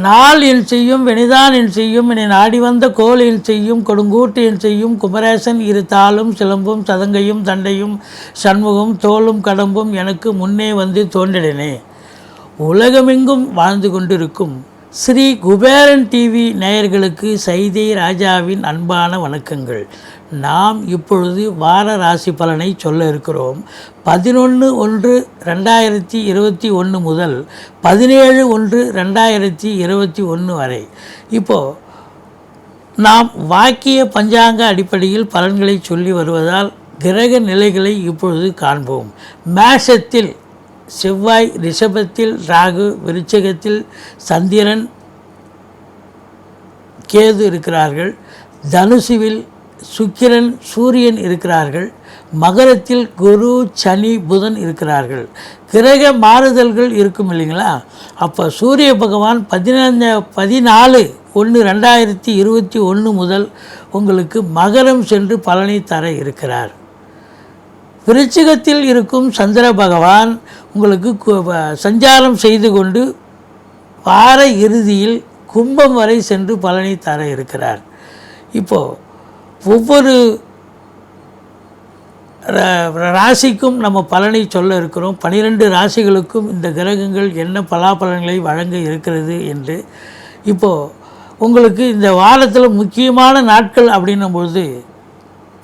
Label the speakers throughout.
Speaker 1: நாள் என் செய்யும் வினிதான் என் செய்யும் என்னை நாடி வந்த கோல் என் செய்யும் கொடுங்கூட்டு என் செய்யும் குமரேசன் இரு தாளும் சிலம்பும் சதங்கையும் தண்டையும் சண்முகம் தோளும் கடம்பும் எனக்கு முன்னே வந்து தோன்றினே. உலகமெங்கும் வாழ்ந்து கொண்டிருக்கும் ஸ்ரீ குபேரன் டிவி நேயர்களுக்கு சைதை ராஜாவின் அன்பான வணக்கங்கள். நாம் இப்பொழுது வார ராசி பலனை சொல்ல இருக்கிறோம். 11/1/2021 முதல் 17/1/2021 வரை. இப்போது நாம் வாக்கிய பஞ்சாங்க அடிப்படையில் பலன்களை சொல்லி வருவதால் கிரக நிலைகளை இப்பொழுது காண்போம். மேஷத்தில் செவ்வாய், ரிஷபத்தில் ராகு, விருச்சிகத்தில் சந்திரன் கேது இருக்கிறார்கள், தனுசுவில் சுக்கிரன் சூரியன் இருக்கிறார்கள், மகரத்தில் குரு சனி புதன் இருக்கிறார்கள். கிரக மாறுதல்கள் இருக்கும் இல்லைங்களா? அப்போ சூரிய பகவான் 14/1/2021 முதல் உங்களுக்கு மகரம் சென்று பலனை தர இருக்கிறார். விருச்சிகத்தில் இருக்கும் சந்திர பகவான் உங்களுக்கு சஞ்சாரம் செய்து கொண்டு வார இறுதியில் கும்பம் வரை சென்று பலனை தர இருக்கிறார். இப்போது ஒவ்வொரு ராசிக்கும் நம்ம பலனை சொல்ல இருக்கிறோம். 12 ராசிகளுக்கும் இந்த கிரகங்கள் என்ன பலாபலன்களை வழங்க இருக்கிறது என்று. இப்போது உங்களுக்கு இந்த வாரத்தில் முக்கியமான நாட்கள் அப்படின்னும்போது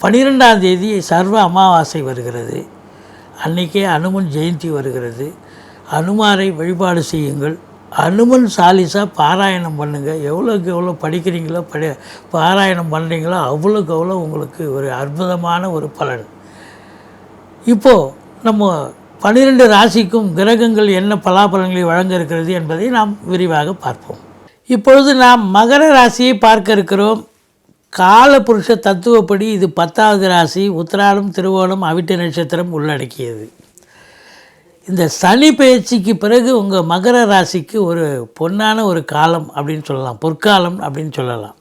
Speaker 1: 12ஆம் தேதி சர்வ அமாவாசை வருகிறது. அன்றைக்கே அனுமன் ஜெயந்தி வருகிறது. அனுமாரை வழிபாடு செய்யுங்கள். அனுமன் சாலிசா பாராயணம் பண்ணுங்கள். எவ்வளோக்கு எவ்வளோ படிக்கிறீங்களோ பாராயணம் பண்ணுறீங்களோ அவ்வளோக்கு அவ்வளோ உங்களுக்கு ஒரு அற்புதமான ஒரு பலன். இப்போது நம்ம 12 ராசிக்கும் கிரகங்கள் என்ன பலாபலன்களை வழங்க இருக்கிறது என்பதை நாம் விரிவாக பார்ப்போம். இப்பொழுது நாம் மகர ராசியை பார்க்க இருக்கிறோம். காலபுருஷ தத்துவப்படி இது 10வது ராசி. உத்திராடம், திருவோணம், அவிட்ட நட்சத்திரம் உள்ளடக்கியது. இந்த சனி பயிற்சிக்கு பிறகு உங்கள் மகர ராசிக்கு ஒரு பொன்னான ஒரு காலம் அப்படின்னு சொல்லலாம், பொற்காலம் அப்படின்னு சொல்லலாம்.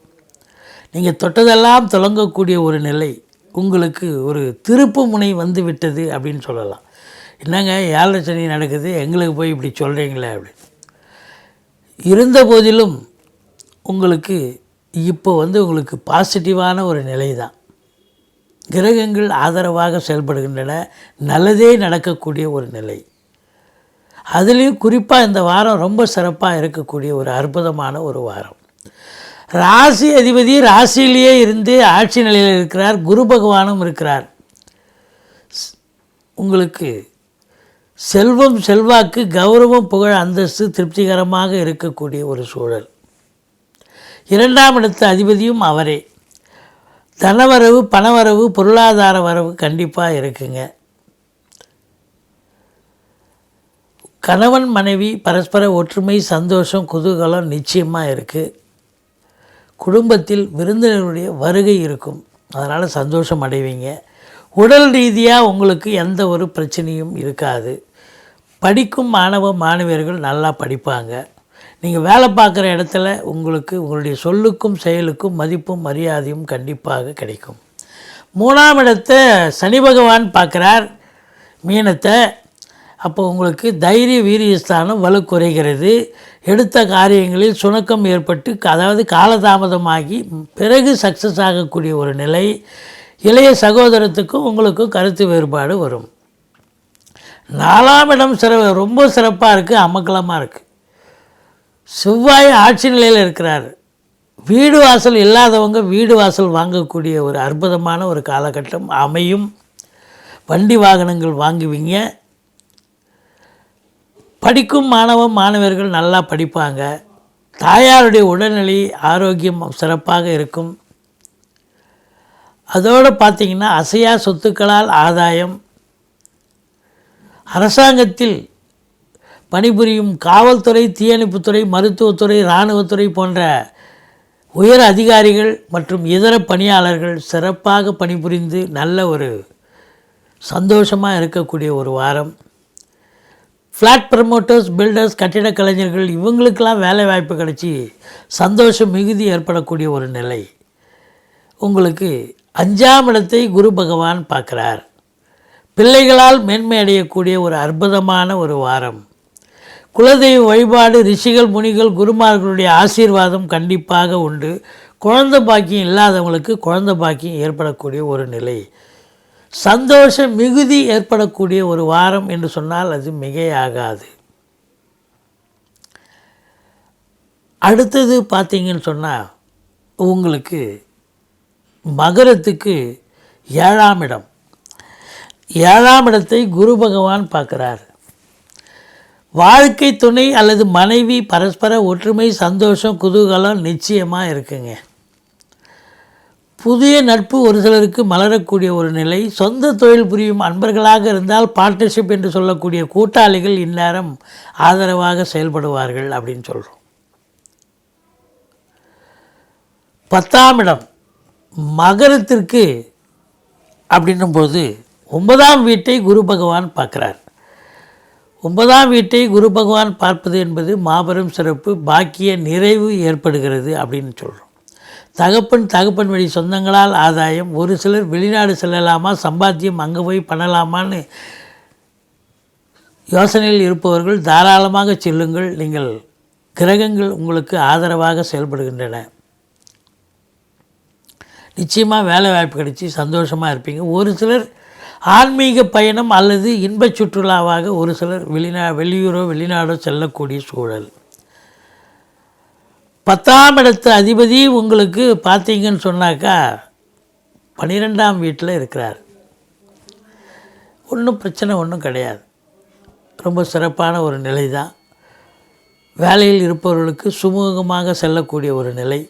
Speaker 1: நீங்கள் தொட்டதெல்லாம் தொடங்கக்கூடிய ஒரு நிலை, உங்களுக்கு ஒரு திருப்பு முனை வந்து விட்டது அப்படின்னு சொல்லலாம். என்னங்க 7 சனி நடக்குது, எங்களுக்கு போய் இப்படி சொல்கிறீங்களே அப்படின்னு. இருந்த போதிலும் உங்களுக்கு இப்போ உங்களுக்கு பாசிட்டிவான ஒரு நிலை தான். கிரகங்கள் ஆதரவாக செயல்படுகின்றன. நல்லதே நடக்கக்கூடிய ஒரு நிலை. அதுலேயும் குறிப்பாக இந்த வாரம் ரொம்ப சிறப்பாக இருக்கக்கூடிய ஒரு அற்புதமான ஒரு வாரம். ராசி அதிபதி ராசியிலேயே இருந்து ஆட்சி நிலையில் இருக்கிறார். குரு பகவானும் இருக்கிறார். உங்களுக்கு செல்வம், செல்வாக்கு, கௌரவம், புகழ், அந்தஸ்து திருப்திகரமாக இருக்கக்கூடிய ஒரு சூழல். 2ஆம் இடத்து அதிபதியும் அவரே. தனவரவு, பணவரவு, பொருளாதார வரவு கண்டிப்பாக இருக்குங்க. கணவன் மனைவி பரஸ்பர ஒற்றுமை, சந்தோஷம், குதூகலம் நிச்சயமாக இருக்குது. குடும்பத்தில் விருந்தினருடைய வருகை இருக்கும், அதனால் சந்தோஷம் அடைவீங்க. உடல் ரீதியாக உங்களுக்கு எந்த ஒரு பிரச்சனையும் இருக்காது. படிக்கும் மாணவ மாணவியர்கள் நல்லா படிப்பாங்க. நீங்கள் வேலை பார்க்குற இடத்துல உங்களுக்கு உங்களுடைய சொல்லுக்கும் செயலுக்கும் மதிப்பும் மரியாதையும் கண்டிப்பாக கிடைக்கும். 3ஆம் இடத்தை சனி பகவான் பார்க்குறார், மீனத்தை. அப்போ உங்களுக்கு தைரிய வீரியஸ்தானம் வலு குறைகிறது. எடுத்த காரியங்களில் சுணக்கம் ஏற்பட்டு, அதாவது காலதாமதமாகி பிறகு சக்ஸஸ் ஆகக்கூடிய ஒரு நிலை. இளைய சகோதரத்துக்கும் உங்களுக்கும் கருத்து வேறுபாடு வரும். 4ஆம் இடம் ரொம்ப சிறப்பாக இருக்குது, அமக்கலமாக இருக்குது. செவ்வாய் ஆட்சி நிலையில் இருக்கிறார். வீடு வாசல் இல்லாதவங்க வீடு வாசல் வாங்கக்கூடிய ஒரு அற்புதமான ஒரு காலகட்டம் அமையும். வண்டி வாகனங்கள் வாங்குவீங்க. படிக்கும் மாணவ மாணவர்கள் நல்லா படிப்பாங்க. தாயாருடைய உடல்நிலை ஆரோக்கியம் சிறப்பாக இருக்கும். அதோடு பார்த்திங்கன்னா அசையா சொத்துக்களால் ஆதாயம். அரசாங்கத்தில் பணிபுரியும் காவல்துறை, தீயணைப்புத்துறை, மருத்துவத்துறை, இராணுவத்துறை போன்ற உயர் அதிகாரிகள் மற்றும் இதர பணியாளர்கள் சிறப்பாக பணிபுரிந்து நல்ல ஒரு சந்தோஷமாக இருக்கக்கூடிய ஒரு வாரம். ஃப்ளாட் ப்ரமோட்டர்ஸ், பில்டர்ஸ், கட்டிடக் கலைஞர்கள் இவங்களுக்கெல்லாம் வேலை வாய்ப்பு கிடச்சி சந்தோஷம் மிகுதி ஏற்படக்கூடிய ஒரு நிலை. உங்களுக்கு 5ஆம் இடத்தை குரு பகவான் பார்க்குறார். பிள்ளைகளால் மேன்மை அடையக்கூடிய ஒரு அற்புதமான ஒரு வாரம். குலதெய்வ வழிபாடு, ரிஷிகள், முனிகள், குருமார்களுடைய ஆசீர்வாதம் கண்டிப்பாக உண்டு. குழந்தை பாக்கியம் இல்லாதவங்களுக்கு குழந்தை பாக்கியம் ஏற்படக்கூடிய ஒரு நிலை. சந்தோஷ மிகுதி ஏற்படக்கூடிய ஒரு வாரம் என்று சொன்னால் அது மிகையாகாது. அடுத்தது பார்த்தீங்கன்னு சொன்னால் உங்களுக்கு மகரத்துக்கு 7ஆம் இடம். 7ஆம் இடத்தை குரு பகவான் பார்க்குறார். வாழ்க்கை துணை அல்லது மனைவி பரஸ்பர ஒற்றுமை, சந்தோஷம், குதூகலம் நிச்சயமாக இருக்குங்க. புதிய நட்பு ஒரு சிலருக்கு மலரக்கூடிய ஒரு நிலை. சொந்த தொழில் புரியும் அன்பர்களாக இருந்தால் பார்ட்னர்ஷிப் என்று சொல்லக்கூடிய கூட்டாளிகள் இந்நேரம் ஆதரவாக செயல்படுவார்கள் அப்படின்னு சொல்கிறோம். 10ஆம் இடம் மகரத்திற்கு அப்படின்னும்போது 9ஆம் வீட்டை குரு பகவான் பார்க்குறார். 9ஆம் வீட்டை குரு பகவான் பார்ப்பது என்பது மாபெரும் சிறப்பு. பாக்கிய நிறைவு ஏற்படுகிறது அப்படின்னு சொல்கிறோம். தகப்பன் வழி சொந்தங்களால் ஆதாயம். ஒரு சிலர் வெளிநாடு செல்லலாமா, சம்பாத்தியம் அங்கே போய் பண்ணலாமான்னு யோசனையில் இருப்பவர்கள் தாராளமாக செல்லுங்கள். நீங்கள் கிரகங்கள் உங்களுக்கு ஆதரவாக செயல்படுகின்றன. நிச்சயமாக வேலை வாய்ப்பு கிடைச்சி சந்தோஷமாக இருப்பீங்க. ஒரு சிலர் ஆன்மீக பயணம் அல்லது இன்பச் சுற்றுலாவாக ஒரு சிலர் வெளியூரோ வெளிநாடோ செல்லக்கூடிய சூழல். 10ஆம் இடத்து அதிபதி உங்களுக்கு பார்த்தீங்கன்னு சொன்னாக்கா 12ஆம் வீட்டில் இருக்கிறார். ஒன்றும் பிரச்சனை ஒன்றும் கிடையாது. ரொம்ப சிறப்பான ஒரு நிலை தான். வேலையில் இருப்பவர்களுக்கு சுமூகமாக செல்லக்கூடிய ஒரு நிலை.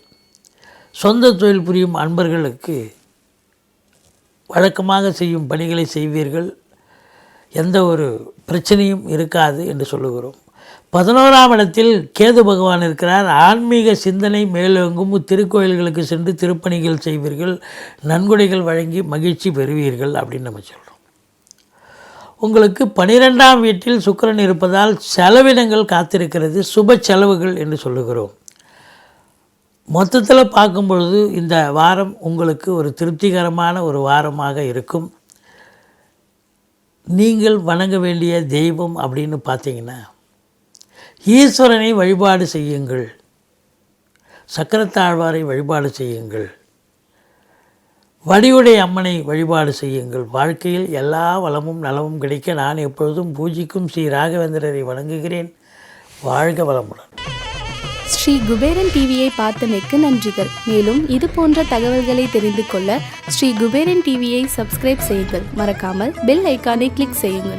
Speaker 1: சொந்த தொழில் புரியும் அன்பர்களுக்கு வழக்கமாக செய்யும் பணிகளை செய்வீர்கள். எந்த ஒரு பிரச்சனையும் இருக்காது என்று சொல்லுகிறோம். 11ஆம் இடத்தில் கேது பகவான் இருக்கிறார். ஆன்மீக சிந்தனை மேலோங்கும். திருக்கோயில்களுக்கு சென்று திருப்பணிகள் செய்வீர்கள். நன்கொடைகள் வழங்கி மகிழ்ச்சி பெறுவீர்கள் அப்படின்னு நம்ம சொல்கிறோம். உங்களுக்கு 12ஆம் வீட்டில் சுக்கிரன் இருப்பதால் செலவினங்கள் காத்திருக்கிறது. சுப செலவுகள் என்று சொல்லுகிறோம். மொத்தத்தில் பார்க்கும் பொழுது இந்த வாரம் உங்களுக்கு ஒரு திருப்திகரமான ஒரு வாரமாக இருக்கும். நீங்கள் வணங்க வேண்டிய தெய்வம் அப்படின்னு பார்த்தீங்கன்னா ஈஸ்வரனை வழிபாடு செய்யுங்கள். சக்கரத்தாழ்வாரை வழிபாடு செய்யுங்கள். வடிவுடை அம்மனை வழிபாடு செய்யுங்கள். வாழ்க்கையில் எல்லா வளமும் நலமும் கிடைக்க நான் எப்பொழுதும் பூஜிக்கும் ஸ்ரீ ராகவேந்திரரை வணங்குகிறேன். வாழ்க வளமுடன்.
Speaker 2: ஸ்ரீ குபேரன் டிவியை பார்த்தமைக்கு நன்றிகள். மேலும் இது போன்ற தகவல்களை தெரிந்து கொள்ள ஸ்ரீ குபேரன் டிவியை சப்ஸ்கிரைப் செய்யுங்கள். மறக்காமல் பெல் ஐக்கானை கிளிக் செய்யுங்கள்.